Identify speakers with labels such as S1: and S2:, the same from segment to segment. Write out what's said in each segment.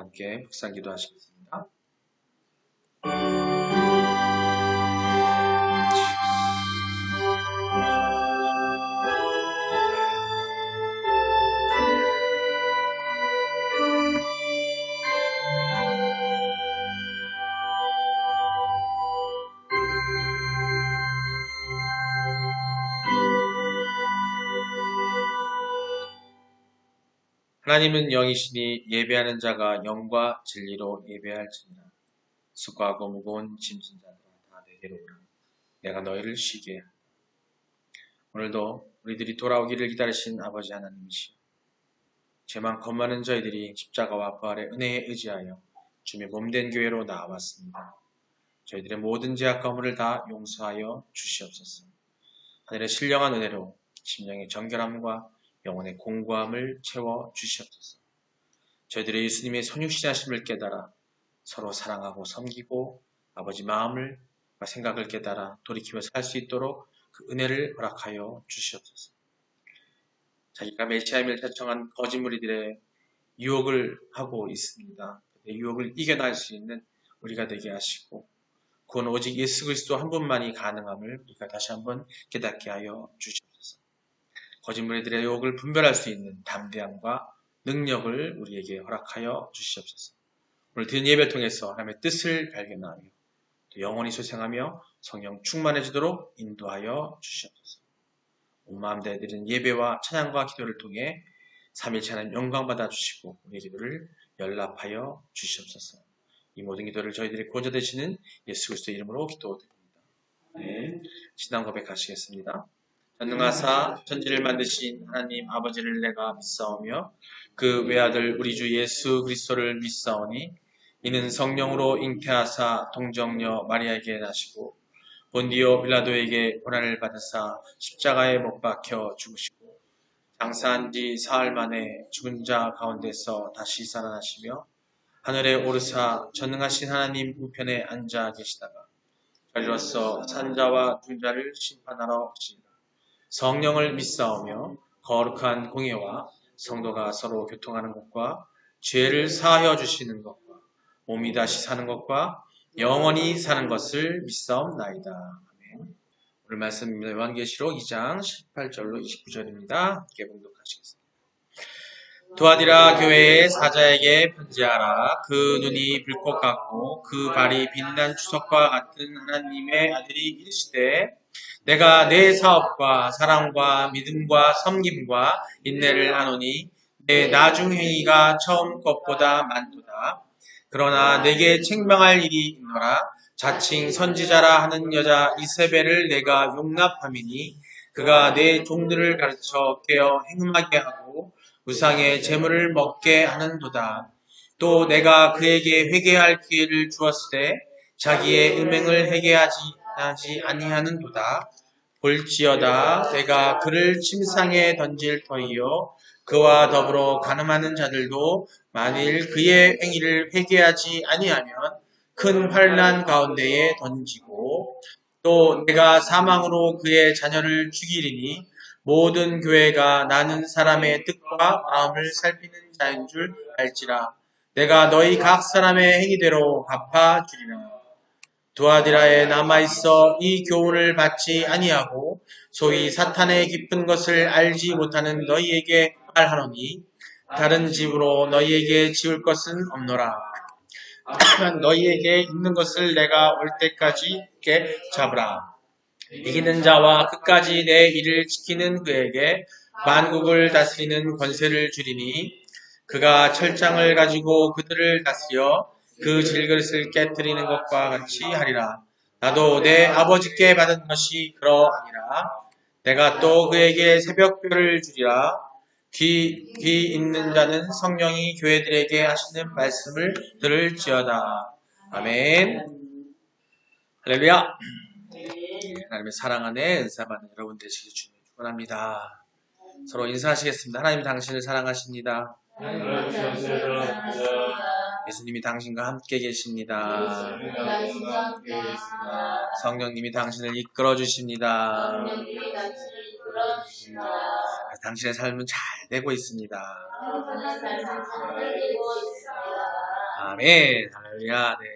S1: 함께 묵상 기도하시겠습니다. 하나님은 영이시니 예배하는 자가 영과 진리로 예배할지니라. 수고하고 무거운 짐진 자들아 다 내게로 오라. 내가 너희를 쉬게 하리라. 오늘도 우리들이 돌아오기를 기다리신 아버지 하나님이시여, 죄만 겁많은 저희들이 십자가와 부활의 은혜에 의지하여 주의 몸된 교회로 나아왔습니다. 저희들의 모든 죄악과 허물을 다 용서하여 주시옵소서. 하늘의 신령한 은혜로 심령의 정결함과 영혼의 공고함을 채워 주시옵소서. 저희들의 예수님의 선육신하심을 깨달아 서로 사랑하고 섬기고 아버지 마음을 생각을 깨달아 돌이키며 살 수 있도록 그 은혜를 허락하여 주시옵소서. 자기가 메시아임을 자청한 거짓 무리들의 유혹을 하고 있습니다. 유혹을 이겨낼 수 있는 우리가 되게 하시고, 그건 오직 예수 그리스도 한 분만이 가능함을 우리가 다시 한번 깨닫게 하여 주시옵소서. 거짓 무리들의 유혹을 분별할 수 있는 담대함과 능력을 우리에게 허락하여 주시옵소서. 오늘 드린 예배를 통해서 하나님의 뜻을 발견하며 또 영원히 소생하며 성령 충만해지도록 인도하여 주시옵소서. 온 마음 다해 드리는 예배와 찬양과 기도를 통해 삼위일체 하나님 영광 받아 주시고 우리의 기도를 연락하여 주시옵소서. 이 모든 기도를 저희들이 구원자 되시는 예수 그리스도의 이름으로 기도드립니다. 네, 신앙 고백하시겠습니다. 전능하사 천지를 만드신 하나님 아버지를 내가 믿사오며 그 외아들 우리 주 예수 그리스도를 믿사오니 이는 성령으로 잉태하사 동정녀 마리아에게 나시고 본디오 빌라도에게 고난을 받으사 십자가에 못 박혀 죽으시고 장사한 지 사흘 만에 죽은 자 가운데서 다시 살아나시며 하늘에 오르사 전능하신 하나님 우편에 앉아 계시다가 저리로서 산자와 중자를 심판하러 오시리라. 성령을 믿사오며 거룩한 공예와 성도가 서로 교통하는 것과 죄를 사하여 주시는 것과 몸이 다시 사는 것과 영원히 사는 것을 믿사옵나이다. 아멘. 오늘 말씀입니다. 요한계시록 2장 18절로 29절입니다. 함께 봉독하시겠습니다. 두아디라 교회의 사자에게 편지하라. 그 눈이 불꽃 같고 그 발이 빛난 주석과 같은 하나님의 아들이 이르시되 내가 내 사업과 사랑과 믿음과 섬김과 인내를 아노니 내 나중 행위가 처음 것보다 많도다. 그러나 내게 책망할 일이 있노라. 자칭 선지자라 하는 여자 이세벨을 내가 용납함이니 그가 내 종들을 가르쳐 깨어 행음하게 하고 우상의 재물을 먹게 하는도다. 또 내가 그에게 회개할 기회를 주었을 때 자기의 음행을 회개하지 아니하는도다. 볼지어다 내가 그를 침상에 던질 터이요 그와 더불어 간음하는 자들도 만일 그의 행위를 회개하지 아니하면 큰 환난 가운데에 던지고 또 내가 사망으로 그의 자녀를 죽이리니 모든 교회가 나는 사람의 뜻과 마음을 살피는 자인 줄 알지라. 내가 너희 각 사람의 행위대로 갚아주리라. 두아디라에 남아있어 이 교훈을 받지 아니하고 소위 사탄의 깊은 것을 알지 못하는 너희에게 말하노니 다른 집으로 너희에게 지을 것은 없노라. 너희에게 있는 것을 내가 올 때까지 있게 잡으라. 이기는 자와 끝까지 내 일을 지키는 그에게 만국을 다스리는 권세를 주리니 그가 철장을 가지고 그들을 다스려 그 질그릇을 깨뜨리는 것과 같이 하리라. 나도 내 아버지께 받은 것이 그러하니라. 내가 또 그에게 새벽별을 주리라. 귀 있는 자는 성령이 교회들에게 하시는 말씀을 들을지어다. 아멘. 할렐루야. 하나님의 사랑 안에 은사받는 여러분 되시길 주님 축원합니다. 서로 인사하시겠습니다. 하나님 당신을 사랑하십니다. 예수님이 당신과 함께 계십니다. 성령님이 당신을 이끌어 주십니다. 당신의 삶은 잘 되고 있습니다. 아멘. 할렐루야. 네.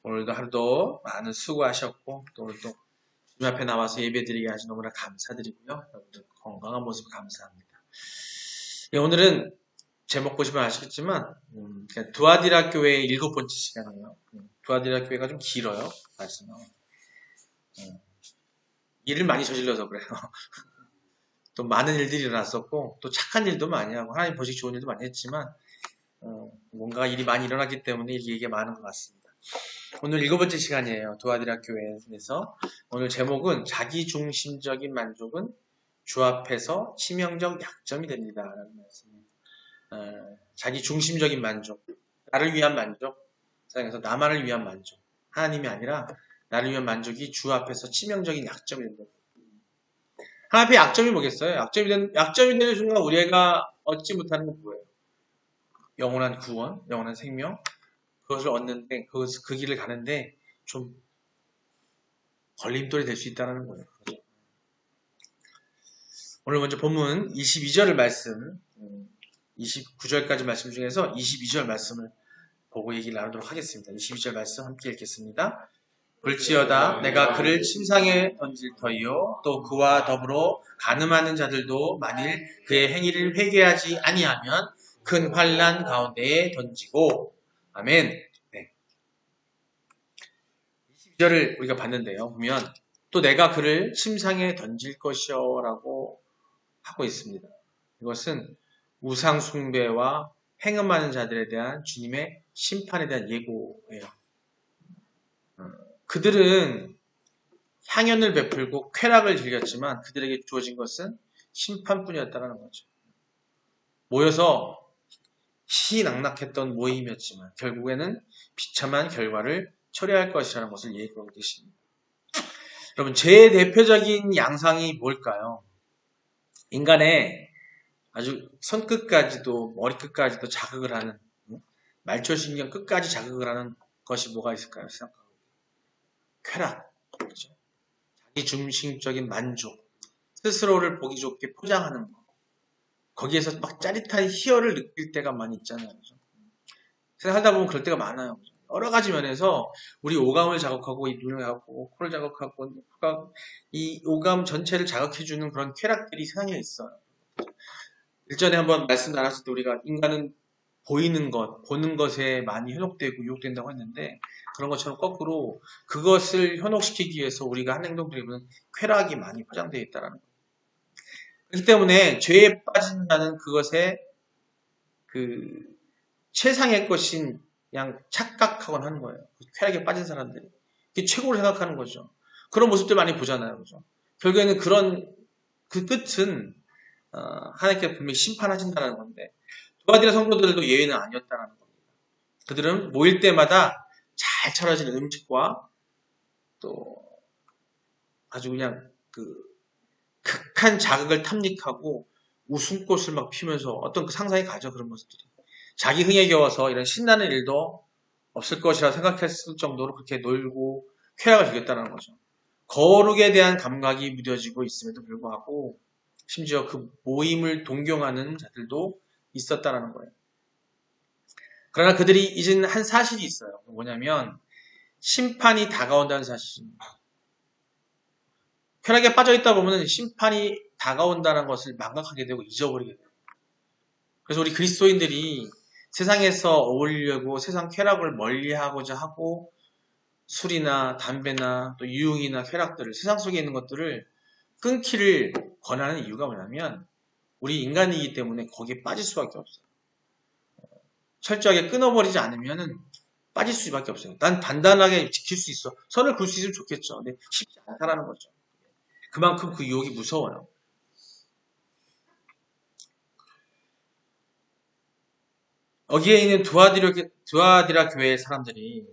S1: 오늘도 하루도 많은 수고하셨고, 또 오늘도 주님 앞에 나와서 예배드리게 하시 너무나 감사드리고요. 여러분들 건강한 모습 감사합니다. 예, 오늘은 제목 보시면 아시겠지만, 두아디라 교회의 7번째 시간이에요. 두아디라 교회가 좀 길어요. 말씀은. 일을 많이 저질러서 그래요. 또 많은 일들이 일어났었고, 또 착한 일도 많이 하고, 하나님 보시기 좋은 일도 많이 했지만, 뭔가 일이 많이 일어났기 때문에 얘기가 많은 것 같습니다. 오늘 7번째 시간이에요. 두아디라 교회에서. 오늘 제목은 자기중심적인 만족은 주 앞에서 치명적 약점이 됩니다. 라는 말씀입니다. 자기중심적인 만족, 나를 위한 만족, 세상에서 나만을 위한 만족, 하나님이 아니라 나를 위한 만족이 주 앞에서 치명적인 약점이 된다. 하나님 앞에 약점이 뭐겠어요? 약점이 되는 순간 우리가 얻지 못하는 건 뭐예요? 영원한 구원, 영원한 생명, 그것을 얻는데, 그 길을 가는데 좀 걸림돌이 될 수 있다는 거예요. 오늘 먼저 본문 22절 말씀, 29절까지 말씀 중에서 22절 말씀을 보고 얘기를 나누도록 하겠습니다. 22절 말씀 함께 읽겠습니다. 볼지어다 내가 그를 침상에 던질 터이요 또 그와 더불어 간음하는 자들도 만일 그의 행위를 회개하지 아니하면 큰 환난 가운데에 던지고 아멘. 네. 22절을 우리가 봤는데요. 보면 또 내가 그를 침상에 던질 것이요 라고 하고 있습니다. 이것은 우상 숭배와 행음하는 자들에 대한 주님의 심판에 대한 예고예요. 그들은 향연을 베풀고 쾌락을 즐겼지만 그들에게 주어진 것은 심판뿐이었다는 거죠. 모여서 희낙낙했던 모임이었지만 결국에는 비참한 결과를 초래할 것이라는 것을 예고하고 계십니다. 여러분, 죄의 대표적인 양상이 뭘까요? 인간의 아주 손끝까지도 머리끝까지도 자극을 하는, 말초신경 끝까지 자극을 하는 것이 뭐가 있을까요? 생각하고. 쾌락, 그렇죠? 자기중심적인 만족, 스스로를 보기 좋게 포장하는 것, 거기에서 막 짜릿한 희열을 느낄 때가 많이 있잖아요. 그렇죠? 생각하다 보면 그럴 때가 많아요. 그렇죠? 여러 가지 면에서 우리 오감을 자극하고 이 눈을 자극하고 코를 자극하고 이 오감 전체를 자극해주는 그런 쾌락들이 세상에 있어요. 일전에 한번 말씀 나눴을 때 우리가 인간은 보이는 것, 보는 것에 많이 현혹되고 유혹된다고 했는데 그런 것처럼 거꾸로 그것을 현혹시키기 위해서 우리가 한 행동들이 보면 쾌락이 많이 포장되어 있다는 거예요. 그렇기 때문에 죄에 빠진다는 그것에 그 최상의 것인 그냥 착각하곤 하는 거예요. 쾌락에 빠진 사람들이. 그게 최고로 생각하는 거죠. 그런 모습들 많이 보잖아요. 그죠? 결국에는 그 끝은 하나님께서 분명히 심판하신다는 건데 두아디라 성도들도 예외는 아니었다는 겁니다. 그들은 모일 때마다 잘 차려진 음식과 또 아주 그냥 극한 자극을 탐닉하고 웃음꽃을 막 피면서 어떤 그 상상이 가죠. 그런 모습들이. 자기 흥에 겨워서 이런 신나는 일도 없을 것이라 생각했을 정도로 그렇게 놀고 쾌락을 즐겼다는 거죠. 거룩에 대한 감각이 무뎌지고 있음에도 불구하고 심지어 그 모임을 동경하는 자들도 있었다는 거예요. 그러나 그들이 잊은 한 사실이 있어요. 뭐냐면 심판이 다가온다는 사실입니다. 쾌락에 빠져있다 보면 심판이 다가온다는 것을 망각하게 되고 잊어버리게 돼요. 그래서 우리 그리스도인들이 세상에서 어울리려고 세상 쾌락을 멀리하고자 하고 술이나 담배나 또 유흥이나 쾌락들을 세상 속에 있는 것들을 끊기를 권하는 이유가 뭐냐면 우리 인간이기 때문에 거기에 빠질 수밖에 없어요. 철저하게 끊어버리지 않으면 빠질 수밖에 없어요. 난 단단하게 지킬 수 있어. 선을 그을 수 있으면 좋겠죠. 근데 쉽지 않다라는 거죠. 그만큼 그 유혹이 무서워요. 여기에 있는 두아디라 교회의 사람들이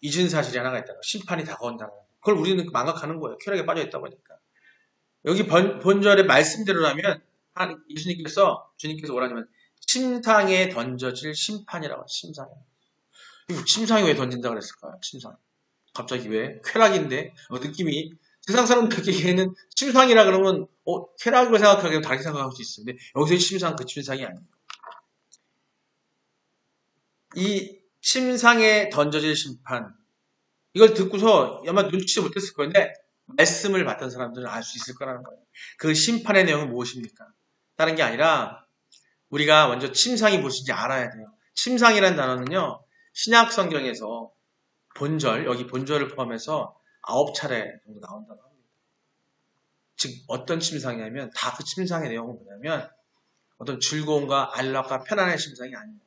S1: 잊은 사실이 하나가 있다고. 심판이 다가온다는 거. 그걸 우리는 망각하는 거예요. 쾌락에 빠져있다 보니까. 여기 본절의 말씀대로라면 주님께서 뭐라냐면 침상에 던져질 심판이라고. 침상에 왜 던진다 그랬을까요? 침상. 갑자기 왜? 쾌락인데 느낌이 세상 사람들에게는 침상이라 그러면 쾌락으로 생각하기에는 다르게 생각할 수 있는데 여기서 침상 그 침상이 아니에요. 이 침상에 던져질 심판. 이걸 듣고서 아마 눈치도 못했을 건데 말씀을 받던 사람들은 알 수 있을 거라는 거예요. 그 심판의 내용은 무엇입니까? 다른 게 아니라 우리가 먼저 침상이 무엇인지 알아야 돼요. 침상이라는 단어는요. 신약 성경에서 본절, 여기 본절을 포함해서 9차례 정도 나온다고 합니다. 즉 어떤 침상이냐면 다 그 침상의 내용은 뭐냐면 어떤 즐거움과 안락과 편안한 침상이 아니에요.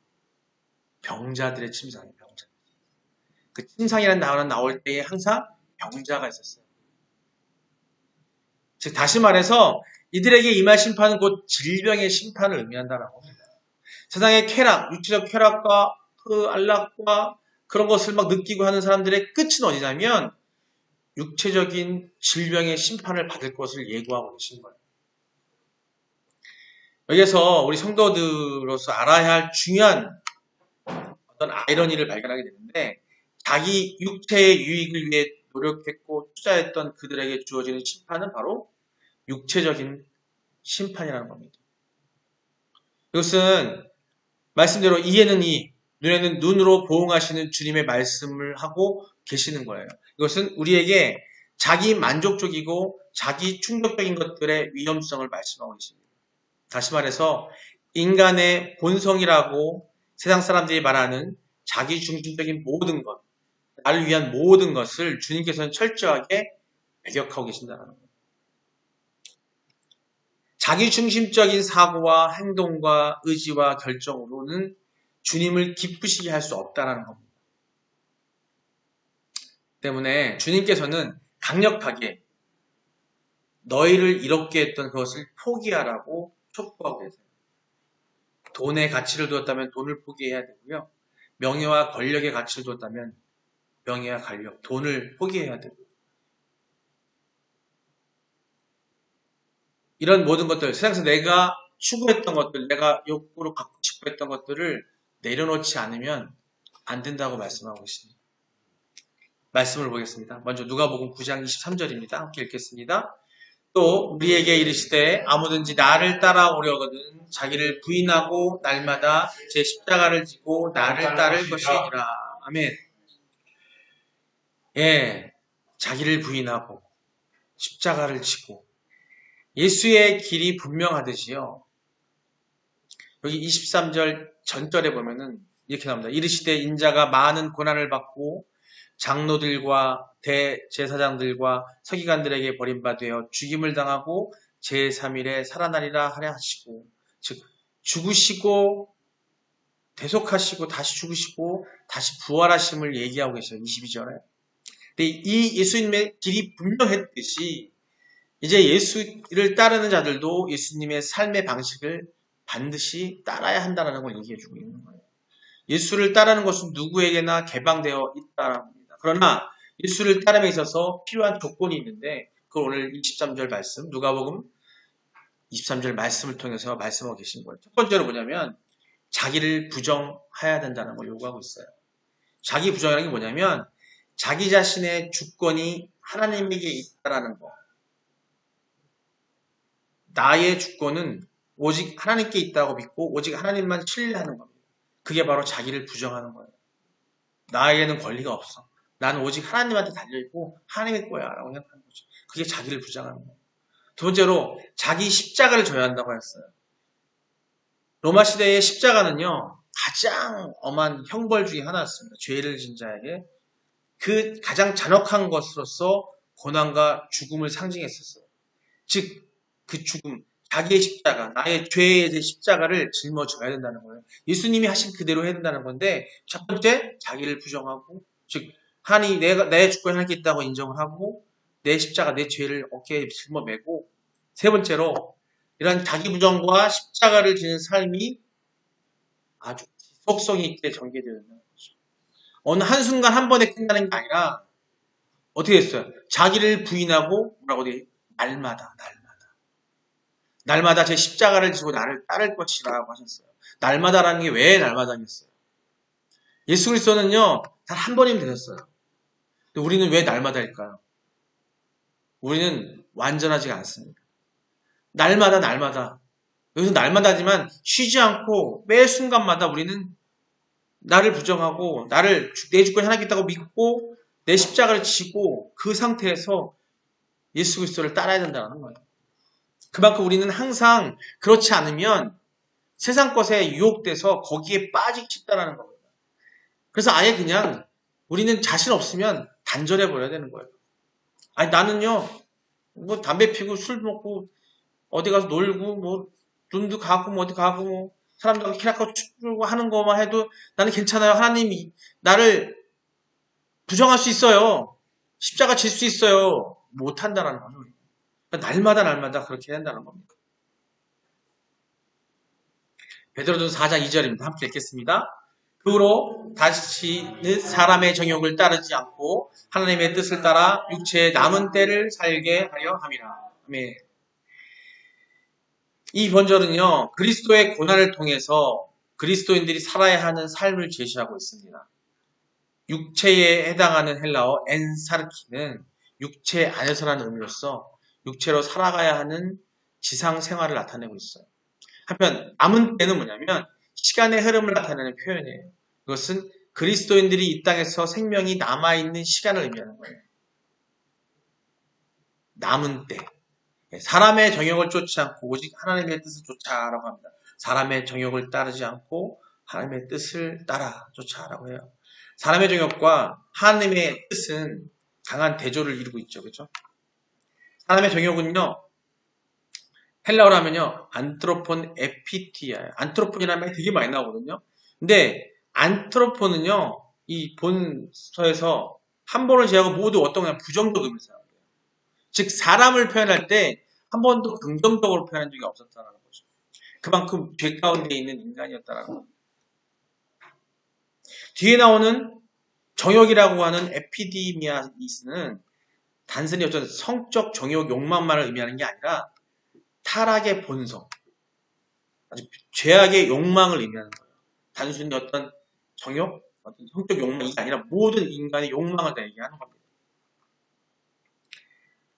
S1: 병자들의 침상이에요. 병자. 그 침상이라는 단어는 나올 때에 항상 병자가 있었어요. 즉 다시 말해서 이들에게 임할 심판은 곧 질병의 심판을 의미한다라고 합니다. 세상의 쾌락, 육체적 쾌락과 그 안락과 그런 것을 막 느끼고 하는 사람들의 끝은 어디냐면 육체적인 질병의 심판을 받을 것을 예고하고 계신 거예요. 여기서 우리 성도들로서 알아야 할 중요한 어떤 아이러니를 발견하게 되는데 자기 육체의 유익을 위해 노력했고 투자했던 그들에게 주어지는 심판은 바로 육체적인 심판이라는 겁니다. 이것은 말씀대로 이에는 이, 눈에는 눈으로 보응하시는 주님의 말씀을 하고 계시는 거예요. 이것은 우리에게 자기 만족적이고 자기 충족적인 것들의 위험성을 말씀하고 계십니다. 다시 말해서 인간의 본성이라고 세상 사람들이 말하는 자기 중심적인 모든 것, 나를 위한 모든 것을 주님께서는 철저하게 배격하고 계신다는 거예요. 자기 중심적인 사고와 행동과 의지와 결정으로는 주님을 기쁘시게 할 수 없다는 겁니다. 때문에 주님께서는 강력하게 너희를 이롭게 했던 그것을 포기하라고 촉구하고 계세요. 돈의 가치를 두었다면 돈을 포기해야 되고요. 명예와 권력의 가치를 두었다면 명예와 권력, 돈을 포기해야 되고요. 이런 모든 것들, 세상에서 내가 추구했던 것들, 내가 욕구로 갖고 싶어 했던 것들을 내려놓지 않으면 안 된다고 말씀하고 있습니다. 말씀을 보겠습니다. 먼저 누가복음 9장 23절입니다. 함께 읽겠습니다. 또 우리에게 이르시되 아무든지 나를 따라오려거든 자기를 부인하고 날마다 제 십자가를 지고 나를 따를 것이니라. 아멘. 예, 자기를 부인하고 십자가를 지고 예수의 길이 분명하듯이요. 여기 23절 전절에 보면은 이렇게 나옵니다. 이르시되 인자가 많은 고난을 받고 장로들과 대제사장들과 서기관들에게 버림받아 죽임을 당하고 제3일에 살아나리라 하려 하시고, 즉 죽으시고 대속하시고 다시 죽으시고 다시 부활하심을 얘기하고 계셔요. 22절에. 근데 이 예수님의 길이 분명했듯이 이제 예수를 따르는 자들도 예수님의 삶의 방식을 반드시 따라야 한다는 걸 얘기해주고 있는 거예요. 예수를 따르는 것은 누구에게나 개방되어 있다는 겁니다. 그러나 예수를 따름에 있어서 필요한 조건이 있는데 그걸 오늘 23절 말씀, 누가복음 23절 말씀을 통해서 말씀하고 계신 거예요. 첫 번째로 뭐냐면 자기를 부정해야 된다는 걸 요구하고 있어요. 자기 부정이라는 게 뭐냐면 자기 자신의 주권이 하나님에게 있다라는 거. 나의 주권은 오직 하나님께 있다고 믿고 오직 하나님만 신뢰하는 겁니다. 그게 바로 자기를 부정하는 거예요. 나에게는 권리가 없어. 나는 오직 하나님한테 달려있고 하나님의 거야 라고 생각하는 거죠. 그게 자기를 부정하는 거예요. 두 번째로 자기 십자가를 져야 한다고 했어요. 로마 시대의 십자가는요. 가장 엄한 형벌 중에 하나였습니다. 죄를 진 자에게 그 가장 잔혹한 것으로서 고난과 죽음을 상징했었어요. 즉 그 죽음, 자기의 십자가, 나의 죄의 십자가를 짊어져야 된다는 거예요. 예수님이 하신 그대로 해야 된다는 건데 첫 번째, 자기를 부정하고 즉 하나님 내 주권이 하나님께 있다고 인정을 하고 내 십자가, 내 죄를 어깨에 짊어매고 세 번째로 이런 자기 부정과 십자가를 지는 삶이 아주 지속성 있게 전개되어 있는 거죠. 어느 한순간 한 번에 끝나는 게 아니라 어떻게 했어요? 자기를 부인하고 뭐라고 돼? 날마다 제 십자가를 지고 나를 따를 것이라고 하셨어요. 날마다라는 게 왜 날마다겠어요? 예수 그리스도는요, 단 한 번이면 되셨어요. 근데 우리는 왜 날마다일까요? 우리는 완전하지가 않습니다. 날마다. 여기서 날마다지만 쉬지 않고 매 순간마다 우리는 나를 부정하고 내 주권이 하나님 있다고 믿고 내 십자가를 지고 그 상태에서 예수 그리스도를 따라야 된다는 거예요. 그만큼 우리는 항상 그렇지 않으면 세상 것에 유혹돼서 거기에 빠지기 쉽다는 겁니다. 그래서 아예 그냥 우리는 자신 없으면 단절해 버려야 되는 거예요. 아니 나는요 뭐 담배 피고 술 먹고 어디 가서 놀고 뭐 눈도 가고 뭐 어디 가고 뭐 사람들하고 키락하고 추고 하는 것만 해도 나는 괜찮아요. 하나님이 나를 부정할 수 있어요. 십자가 질 수 있어요. 못한다는 거죠. 그러니까 날마다 그렇게 해야 한다는 겁니다. 베드로전서 4장 2절입니다. 함께 읽겠습니다. 그 후로 다시는 사람의 정욕을 따르지 않고 하나님의 뜻을 따라 육체의 남은 때를 살게 하려 함이라. 아멘. 이 번절은요, 그리스도의 고난을 통해서 그리스도인들이 살아야 하는 삶을 제시하고 있습니다. 육체에 해당하는 헬라어 엔사르키는 육체 안에서라는 의미로서 육체로 살아가야 하는 지상 생활을 나타내고 있어요. 한편 남은 때는 뭐냐면 시간의 흐름을 나타내는 표현이에요. 그것은 그리스도인들이 이 땅에서 생명이 남아있는 시간을 의미하는 거예요. 남은 때. 사람의 정욕을 쫓지 않고 오직 하나님의 뜻을 쫓아라고 합니다. 사람의 정욕을 따르지 않고 하나님의 뜻을 따라 쫓아라고 해요. 사람의 정욕과 하나님의 뜻은 강한 대조를 이루고 있죠. 그렇죠? 사람의 정욕은요. 헬라어로 하면요. 안트로폰 에피티아예요. 안트로폰이라는 말이 되게 많이 나오거든요. 근데 안트로폰은요. 이 본서에서 한 번을 제하고 모두 어떤 그냥 부정적 의미를 사용해요. 즉 사람을 표현할 때 한 번도 긍정적으로 표현한 적이 없었다는 거죠. 그만큼 죄 가운데 있는 인간이었다는 겁니다. 뒤에 나오는 정욕이라고 하는 에피디미아이스는 단순히 어떤 성적 정욕 욕망만을 의미하는 게 아니라 타락의 본성, 아주 죄악의 욕망을 의미하는 거예요. 단순히 어떤 정욕, 어떤 성적 욕망이 아니라 모든 인간의 욕망을 다 얘기하는 겁니다.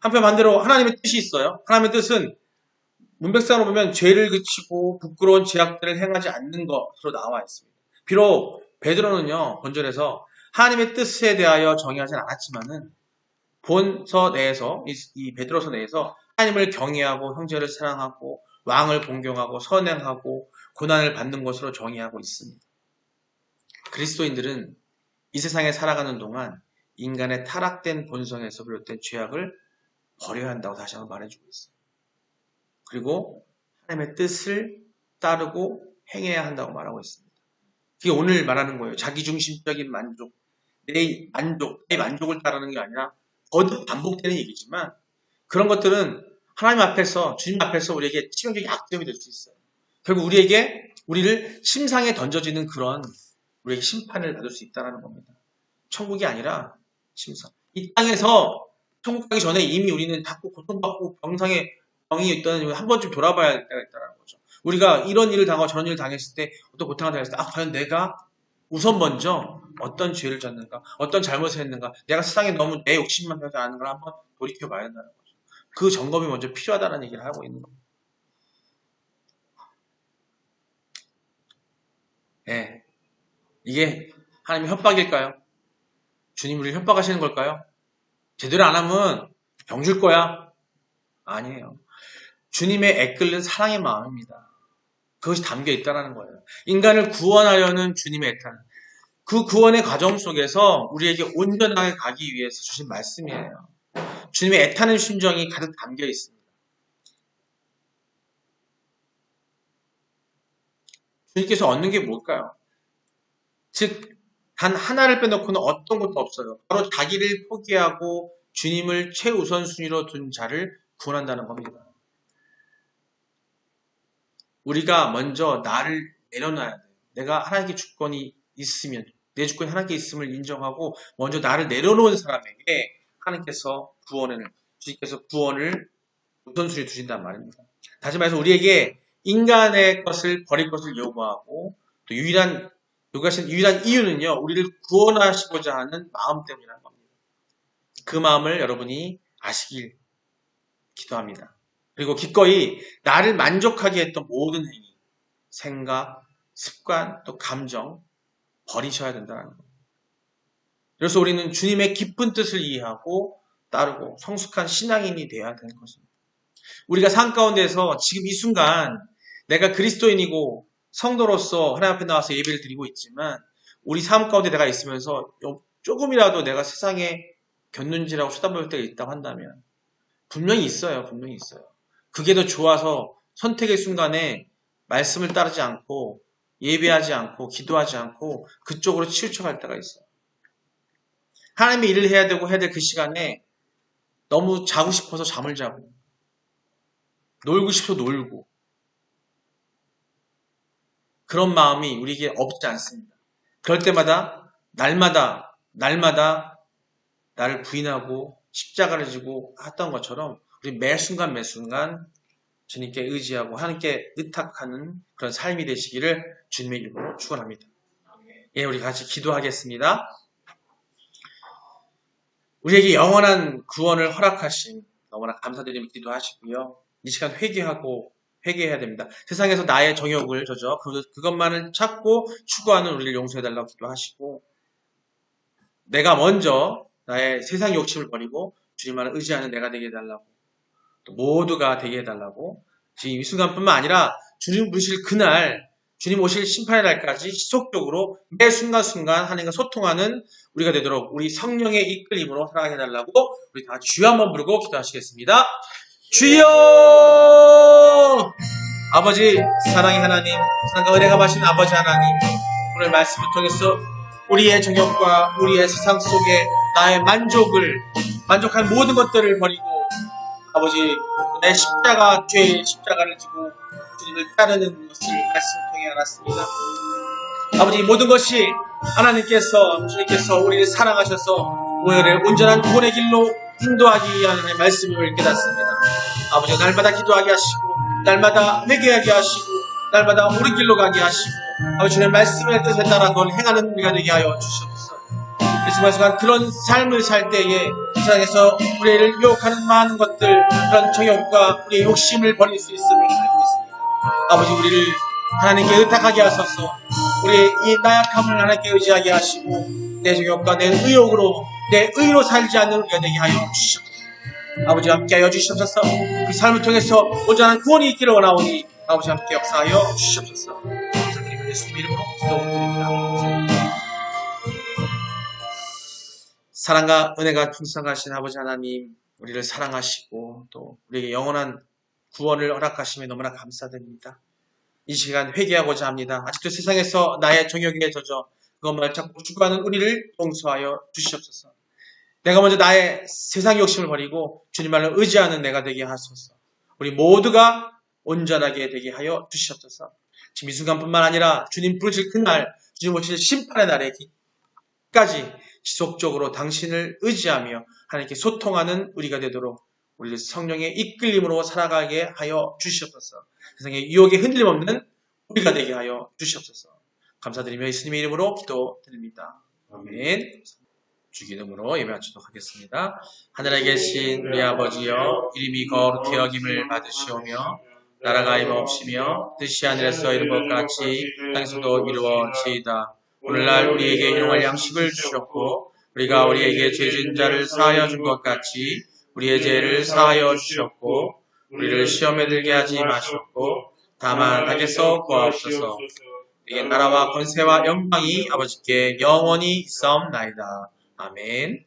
S1: 한편 반대로 하나님의 뜻이 있어요. 하나님의 뜻은 문백상으로 보면 죄를 그치고 부끄러운 죄악들을 행하지 않는 것으로 나와 있습니다. 비록 베드로는요 본절에서 하나님의 뜻에 대하여 정의하지 않았지만은 본서 내에서 이 베드로서 내에서 하나님을 경외하고 형제를 사랑하고 왕을 공경하고 선행하고 고난을 받는 것으로 정의하고 있습니다. 그리스도인들은 이 세상에 살아가는 동안 인간의 타락된 본성에서 비롯된 죄악을 버려야 한다고 다시 한번 말해주고 있어요. 그리고 하나님의 뜻을 따르고 행해야 한다고 말하고 있습니다. 그게 오늘 말하는 거예요. 자기중심적인 만족, 내 만족을 따르는 게 아니라 거듭 반복되는 얘기지만 그런 것들은 하나님 앞에서, 주님 앞에서 우리에게 치명적인 약점이 될 수 있어요. 결국 우리를 심상에 던져지는 그런 우리에게 심판을 받을 수 있다는 겁니다. 천국이 아니라 심상. 이 땅에서 천국 가기 전에 이미 우리는 자꾸 고통받고 병이 있다는 한 번쯤 돌아봐야 할 때가 있다는 거죠. 우리가 이런 일을 당하고 저런 일을 당했을 때 어떤 고통을 당했을 때 과연 내가 우선 먼저 어떤 죄를 졌는가, 어떤 잘못을 했는가, 내가 세상에 너무 내 욕심만 펴지 않은 걸 한번 돌이켜봐야 한다는 거죠. 그 점검이 먼저 필요하다는 얘기를 하고 있는 겁니다. 네. 이게 하나님의 협박일까요? 주님 우리를 협박하시는 걸까요? 제대로 안 하면 병 줄 거야? 아니에요. 주님의 애끓는 사랑의 마음입니다. 그것이 담겨 있다는 거예요. 인간을 구원하려는 주님의 애탄. 그 구원의 과정 속에서 우리에게 온전하게 가기 위해서 주신 말씀이에요. 주님의 애타는 심정이 가득 담겨 있습니다. 주님께서 얻는 게 뭘까요? 즉, 단 하나를 빼놓고는 어떤 것도 없어요. 바로 자기를 포기하고 주님을 최우선순위로 둔 자를 구원한다는 겁니다. 우리가 먼저 나를 내려놔야 돼요. 내가 하나님께 주권이 있으면, 내 주권이 하나님께 있음을 인정하고 먼저 나를 내려놓은 사람에게 하나님께서 주님께서 구원을 우선순위에 두신단 말입니다. 다시 말해서 우리에게 인간의 것을 버릴 것을 요구하고 또 요구하신 유일한 이유는요. 우리를 구원하시고자 하는 마음 때문이라는 겁니다. 그 마음을 여러분이 아시길 기도합니다. 그리고 기꺼이 나를 만족하게 했던 모든 행위, 생각, 습관, 또 감정 버리셔야 된다는 거예요. 그래서 우리는 주님의 깊은 뜻을 이해하고 따르고 성숙한 신앙인이 되어야 되는 것입니다. 우리가 삶 가운데서 지금 이 순간 내가 그리스도인이고 성도로서 하나님 앞에 나와서 예배를 드리고 있지만 우리 삶 가운데 내가 있으면서 조금이라도 내가 세상에 곁눈질하고 쳐다볼 때가 있다고 한다면 분명히 있어요. 분명히 있어요. 그게 더 좋아서 선택의 순간에 말씀을 따르지 않고 예배하지 않고 기도하지 않고 그쪽으로 치우쳐갈 때가 있어요. 하나님의 일을 해야 되고 해야 될 그 시간에 너무 자고 싶어서 잠을 자고 놀고 싶어서 놀고 그런 마음이 우리에게 없지 않습니다. 그럴 때마다 날마다 나를 부인하고 십자가를 지고 했던 것처럼 우리 매 순간 주님께 의지하고 하나님께 의탁하는 그런 삶이 되시기를 주님의 이름으로 축원합니다. 예, 우리 같이 기도하겠습니다. 우리에게 영원한 구원을 허락하신 너무나 감사드리며 기도하시고요. 이 시간 회개해야 됩니다. 세상에서 나의 정욕을 그것만을 찾고 추구하는 우리를 용서해달라고 기도하시고 내가 먼저 나의 세상 욕심을 버리고 주님만을 의지하는 내가 되게 해달라고 또 모두가 되게 해달라고 지금 이 순간뿐만 아니라 주님 부르실 그날 주님 오실 심판의 날까지 지속적으로 매 순간순간 하나님과 소통하는 우리가 되도록 우리 성령의 이끌림으로 살아가게 해달라고 우리 다 주여 한번 부르고 기도하시겠습니다. 주여! 아버지 사랑의 하나님, 사랑과 은혜가 마신 아버지 하나님, 오늘 말씀을 통해서 우리의 정욕과 우리의 세상 속에 나의 만족한 모든 것들을 버리고 아버지 내 죄의 십자가를 지고 주님을 따르는 것을 말씀을 통해 알았습니다. 아버지 모든 것이 주님께서 우리를 사랑하셔서 오늘의 온전한 구원의 길로 인도하기 위한 말씀을 깨닫습니다. 아버지 날마다 기도하게 하시고 날마다 회개하게 하시고 날마다 옳은 길로 가게 하시고 아버지 주님의 말씀의 뜻에 따라 그걸 행하는 우리가 되게 하여 주시옵소서. 그래서 그런 삶을 살 때에 세상에서 우리를 유혹하는 많은 것들 그런 정욕과 우리의 욕심을 버릴 수 있음을 알고 있습니다. 아버지 우리를 하나님께 의탁하게 하소서. 우리의 이 나약함을 하나님께 의지하게 하시고 내 정욕과 내 의욕으로 내 의로 살지 않는 우리가 되게 하여 주시옵소서. 아버지 함께 하여 주시옵소서. 그 삶을 통해서 온전한 구원이 있기를 원하오니 아버지 함께 역사하여 주시옵소서. 감사드리며 예수님 이름으로 기도드립니다. 사랑과 은혜가 풍성하신 아버지 하나님, 우리를 사랑하시고 또 우리에게 영원한 구원을 허락하심에 너무나 감사드립니다. 이 시간 회개하고자 합니다. 아직도 세상에서 나의 정욕에 젖어 그것만 찾고 추구하는 우리를 용서하여 주시옵소서. 내가 먼저 나의 세상 욕심을 버리고 주님만을 의지하는 내가 되게 하소서. 우리 모두가 온전하게 되게 하여 주시옵소서. 지금 이 순간뿐만 아니라 주님 부르실 그날, 주님 오실 심판의 날에까지 지속적으로 당신을 의지하며 하나님께 소통하는 우리가 되도록 우리 성령의 이끌림으로 살아가게 하여 주시옵소서. 세상에 유혹에 흔들림 없는 우리가 되게 하여 주시옵소서. 감사드리며 예수님의 이름으로 기도드립니다. 아멘. 주기도문으로 예배 마치도록 하겠습니다. 하늘에 계신 우리 아버지여, 이름이 거룩히 여김을 받으시오며 나라가 임없으며 뜻이 하늘에서 이룬 것 같이 땅에서도 이루어지이다. 오늘날 우리에게 일용할 양식을 주셨고 우리가 우리에게 죄진 자를 사하여 준 것 같이 우리의 죄를 사하여 주셨고 우리를 시험에 들게 하지 마셨고 다만 악에서 구하옵소서. 우리의 나라와 권세와 영광이 아버지께 영원히 있사옵나이다. 아멘.